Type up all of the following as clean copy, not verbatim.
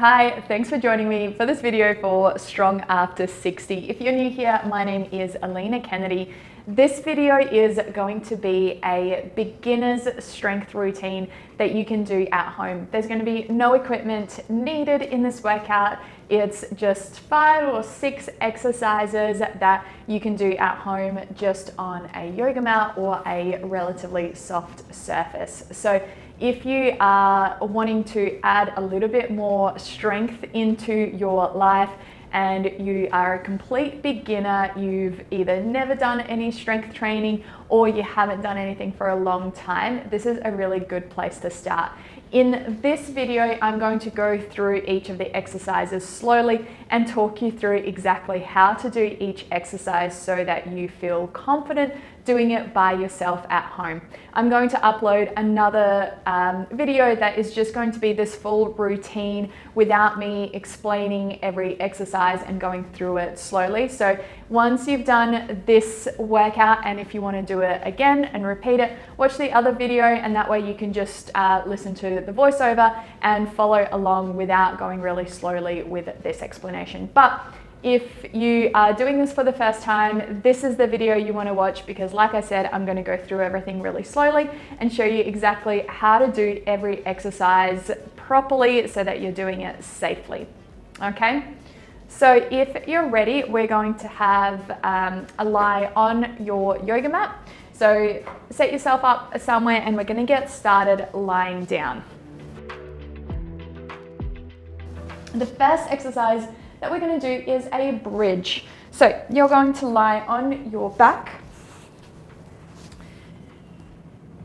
Hi, thanks for joining me for this video for Strong After 60. If you're new here, my name is Alina Kennedy. This video is going to be a beginner's strength routine that you can do at home. There's going to be no equipment needed in this workout. It's just 5 or 6 exercises that you can do at home just on a yoga mat or a relatively soft surface. So if you are wanting to add a little bit more strength into your life and you are a complete beginner, you've either never done any strength training or you haven't done anything for a long time, this is a really good place to start. In this video, I'm going to go through each of the exercises slowly and talk you through exactly how to do each exercise so that you feel confident doing it by yourself at home. I'm going to upload another video that is just going to be this full routine without me explaining every exercise and going through it slowly. So once you've done this workout, and if you want to do it again and repeat it, watch the other video, and that way you can just listen to the voiceover and follow along without going really slowly with this explanation. But if you are doing this for the first time, this is the video you want to watch because, like I said, I'm going to go through everything really slowly and show you exactly how to do every exercise properly so that you're doing it safely. Okay? So if you're ready, we're going to have a lie on your yoga mat. So set yourself up somewhere and we're going to get started lying down. The first exercise that we're going to do is a bridge. So you're going to lie on your back.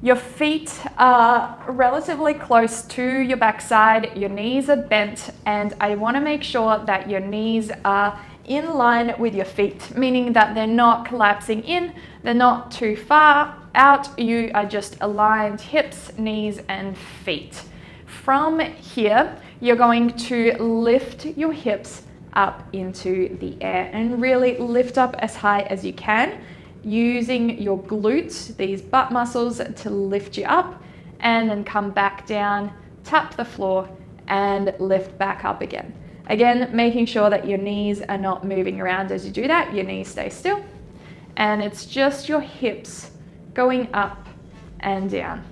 Your feet are relatively close to your backside, your knees are bent, and I want to make sure that your knees are in line with your feet, meaning that they're not collapsing in, they're not too far out, you are just aligned hips, knees, and feet. From here, you're going to lift your hips up into the air and really lift up as high as you can, using your glutes, these butt muscles, to lift you up, and then come back down, tap the floor, and lift back up again. Again, making sure that your knees are not moving around as you do that. Your knees stay still, and it's just your hips going up and down.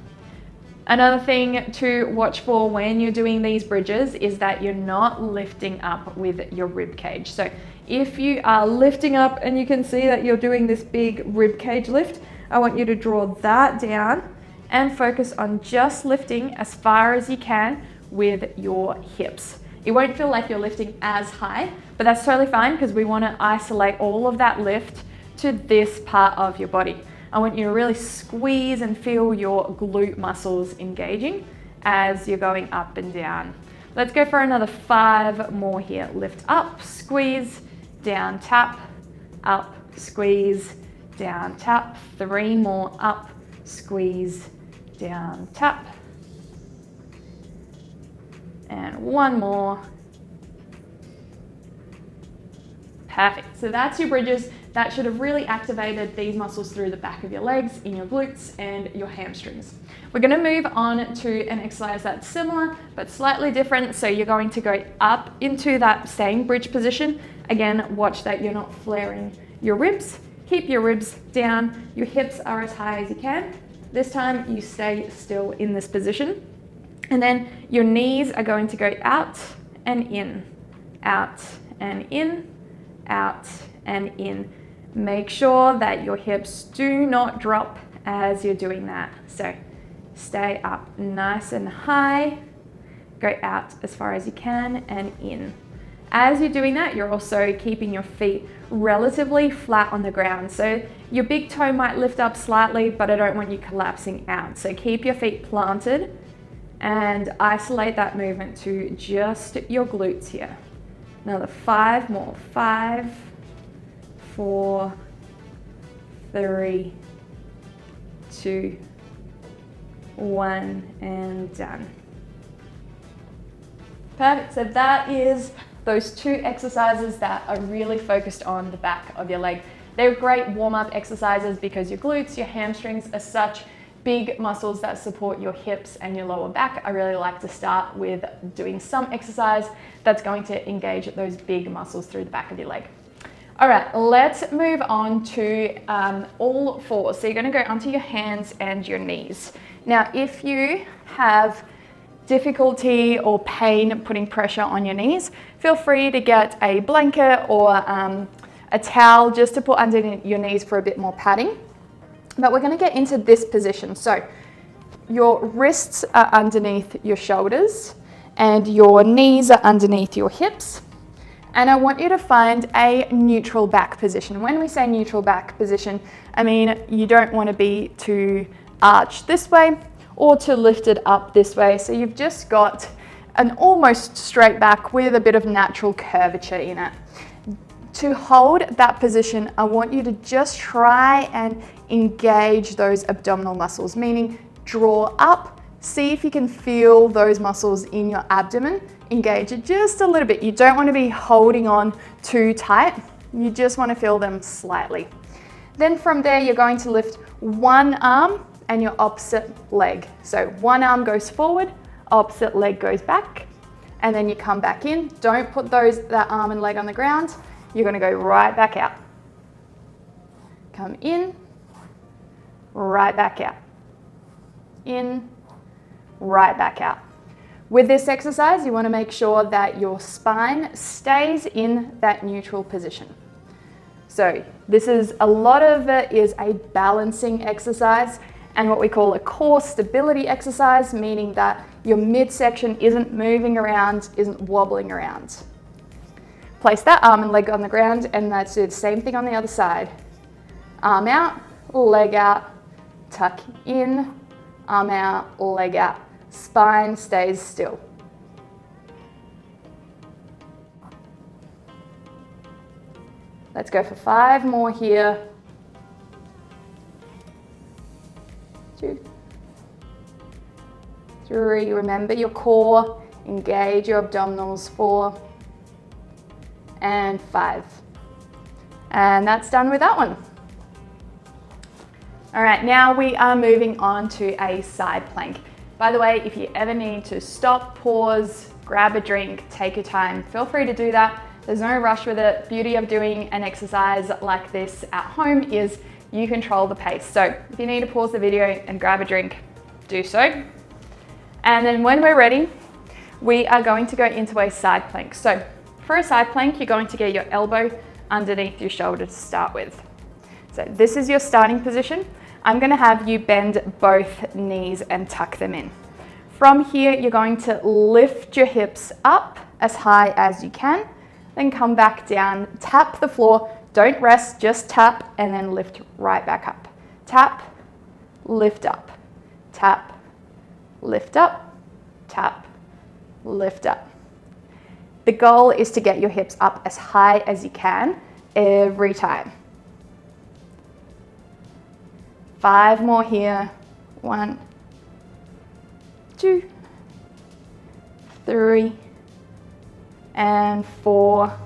Another thing to watch for when you're doing these bridges is that you're not lifting up with your rib cage. So if you are lifting up and you can see that you're doing this big rib cage lift, I want you to draw that down and focus on just lifting as far as you can with your hips. It won't feel like you're lifting as high, but that's totally fine because we want to isolate all of that lift to this part of your body. I want you to really squeeze and feel your glute muscles engaging as you're going up and down. Let's go for another 5 more here. Lift up, squeeze, down, tap, up, squeeze, down, tap. 3 more, up, squeeze, down, tap. And 1 more. Perfect. So that's your bridges. That should have really activated these muscles through the back of your legs, in your glutes and your hamstrings. We're going to move on to an exercise that's similar but slightly different. So you're going to go up into that same bridge position. Again, watch that you're not flaring your ribs. Keep your ribs down. Your hips are as high as you can. This time you stay still in this position. And then your knees are going to go out and in, out and in, out and in. Make sure that your hips do not drop as you're doing that. So stay up nice and high, go out as far as you can and in. As you're doing that, you're also keeping your feet relatively flat on the ground. So your big toe might lift up slightly, but I don't want you collapsing out. So keep your feet planted and isolate that movement to just your glutes here. Another 5 more. 5, 4, 3, 2, 1, and done. Perfect. So that is those 2 exercises that are really focused on the back of your leg. They're great warm-up exercises because your glutes, your hamstrings are such big muscles that support your hips and your lower back, I really like to start with doing some exercise that's going to engage those big muscles through the back of your leg. All right, let's move on to all fours. So you're gonna go onto your hands and your knees. Now, if you have difficulty or pain putting pressure on your knees, feel free to get a blanket or a towel just to put under your knees for a bit more padding. But we're gonna get into this position. So your wrists are underneath your shoulders and your knees are underneath your hips. And I want you to find a neutral back position. When we say neutral back position, I mean you don't want to be too arched this way or too lifted up this way. So you've just got an almost straight back with a bit of natural curvature in it. To hold that position, I want you to just try and engage those abdominal muscles, meaning draw up, see if you can feel those muscles in your abdomen. Engage it just a little bit. You don't want to be holding on too tight. You just want to feel them slightly. Then from there, you're going to lift one arm and your opposite leg. So one arm goes forward, opposite leg goes back, and then you come back in. Don't put that arm and leg on the ground. You're going to go right back out. Come in, right back out. In, right back out. With this exercise, you want to make sure that your spine stays in that neutral position. So a lot of it is a balancing exercise and what we call a core stability exercise, meaning that your midsection isn't moving around, isn't wobbling around. Place that arm and leg on the ground, and let's do the same thing on the other side. Arm out, leg out, tuck in, arm out, leg out. Spine stays still. Let's go for 5 more here. 2, 3, remember your core, engage your abdominals. 4, and 5. And that's done with that one. All right, now we are moving on to a side plank. By the way, if you ever need to stop, pause, grab a drink, take your time, feel free to do that. There's no rush with it. Beauty of doing an exercise like this at home is you control the pace. So if you need to pause the video and grab a drink, do so. And then when we're ready, we are going to go into a side plank. So for a side plank, you're going to get your elbow underneath your shoulder to start with. So this is your starting position. I'm going to have you bend both knees and tuck them in. From here, you're going to lift your hips up as high as you can, then come back down, tap the floor. Don't rest, just tap and then lift right back up. Tap, lift up, tap, lift up, tap, lift up. The goal is to get your hips up as high as you can every time. 5 more here. 1, 2, 3, and 4,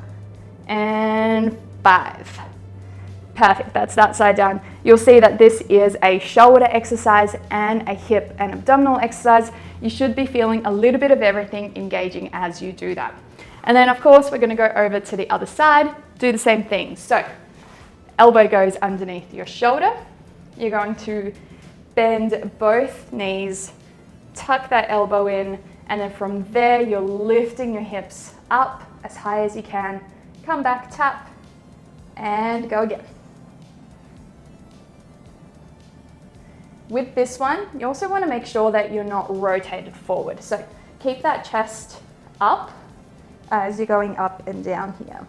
and 5. Perfect, that's that side down. You'll see that this is a shoulder exercise and a hip and abdominal exercise. You should be feeling a little bit of everything engaging as you do that. And then of course, we're gonna go over to the other side, do the same thing. So, elbow goes underneath your shoulder. You're going to bend both knees, tuck that elbow in, and then from there, you're lifting your hips up as high as you can. Come back, tap, and go again. With this one, you also want to make sure that you're not rotated forward. So keep that chest up as you're going up and down here.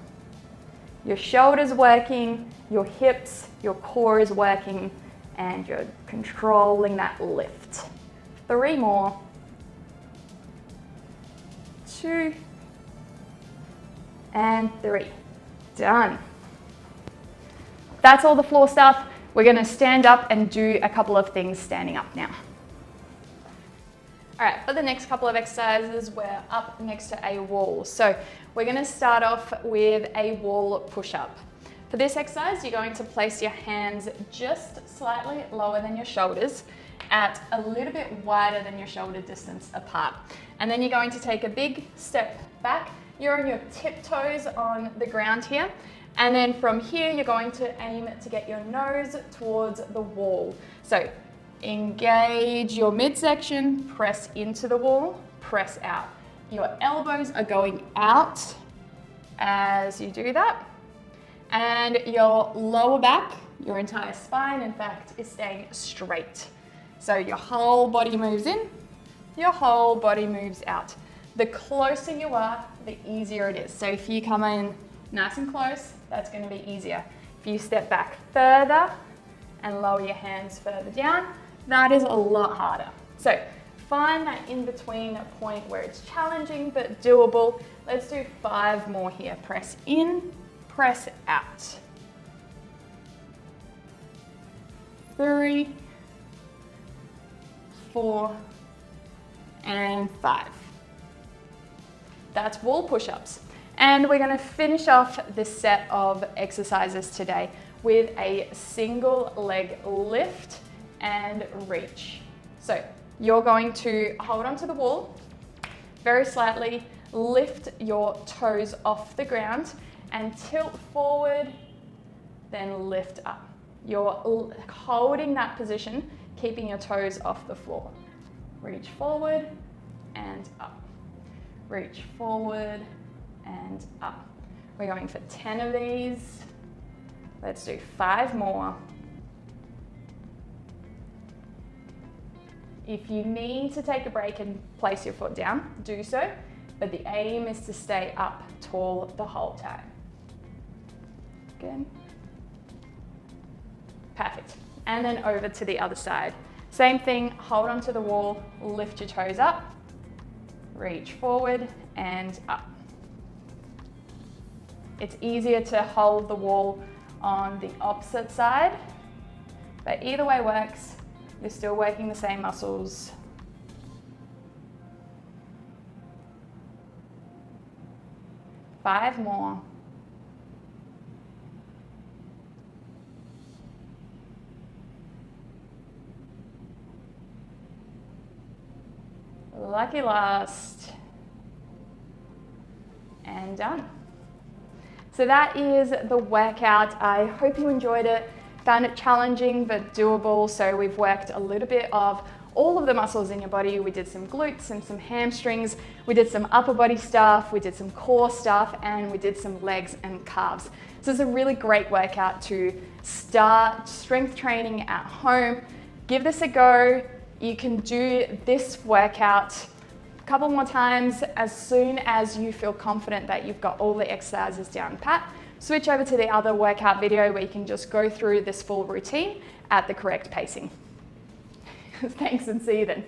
Your shoulders working, your hips, your core is working, and you're controlling that lift. 3 more. 2, and 3. Done. That's all the floor stuff. We're going to stand up and do a couple of things standing up now. All right, for the next couple of exercises, we're up next to a wall. So we're going to start off with a wall push-up. For this exercise, you're going to place your hands just slightly lower than your shoulders, at a little bit wider than your shoulder distance apart. And then you're going to take a big step back. You're on your tiptoes on the ground here. And then from here, you're going to aim to get your nose towards the wall. So engage your midsection, press into the wall, press out. Your elbows are going out as you do that. And your lower back, your entire spine, in fact, is staying straight. So your whole body moves in, your whole body moves out. The closer you are, the easier it is. So if you come in nice and close, that's going to be easier. If you step back further and lower your hands further down, that is a lot harder. So find that in-between point where it's challenging but doable. Let's do 5 more here. Press in, press out. 3, 4, and 5. That's wall push-ups. And we're going to finish off this set of exercises today with a single leg lift and reach. So you're going to hold onto the wall, very slightly lift your toes off the ground and tilt forward, then lift up. You're holding that position, keeping your toes off the floor. Reach forward and up. Reach forward and up. We're going for 10 of these. Let's do 5 more. If you need to take a break and place your foot down, do so, but the aim is to stay up tall the whole time. Good. Perfect. And then over to the other side. Same thing, hold onto the wall, lift your toes up, reach forward and up. It's easier to hold the wall on the opposite side, but either way works. You're still working the same muscles. Five more. Lucky last. And done. So that is the workout. I hope you enjoyed it, found it challenging but doable. So we've worked a little bit of all of the muscles in your body. We did some glutes and some hamstrings. We did some upper body stuff. We did some core stuff, and we did some legs and calves. So it's a really great workout to start strength training at home. Give this a go. You can do this workout a couple more times as soon as you feel confident that you've got all the exercises down pat. Switch over to the other workout video where you can just go through this full routine at the correct pacing. Thanks, and see you then.